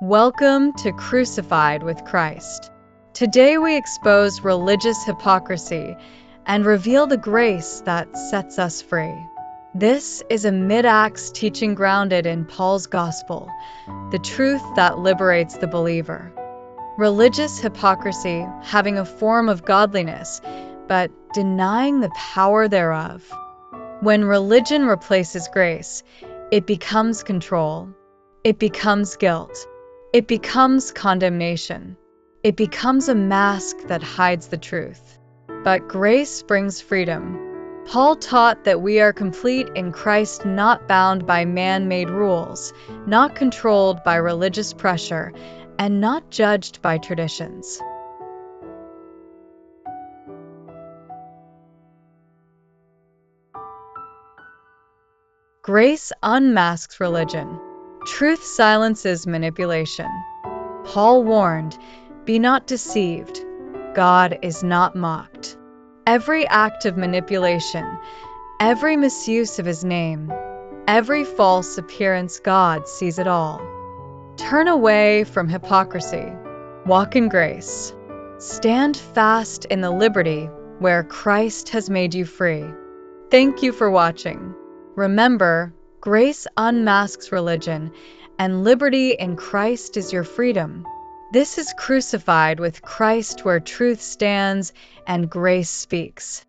Welcome to Crucified with Christ. Today we expose religious hypocrisy and reveal the grace that sets us free. This is a mid-Acts teaching grounded in Paul's gospel, the truth that liberates the believer. Religious hypocrisy having a form of godliness, but denying the power thereof. When religion replaces grace, it becomes control. It becomes guilt. It becomes condemnation. It becomes a mask that hides the truth. But grace brings freedom. Paul taught that we are complete in Christ, not bound by man-made rules, not controlled by religious pressure, and not judged by traditions. Grace unmasks religion. Truth silences manipulation. Paul warned, "Be not deceived. God is not mocked." Every act of manipulation, every misuse of his name, every false appearance, God sees it all. Turn away from hypocrisy. Walk in grace. Stand fast in the liberty where Christ has made you free. Thank you for watching. Remember, grace unmasks religion, and liberty in Christ is your freedom. This is Crucified with Christ, where truth stands and grace speaks.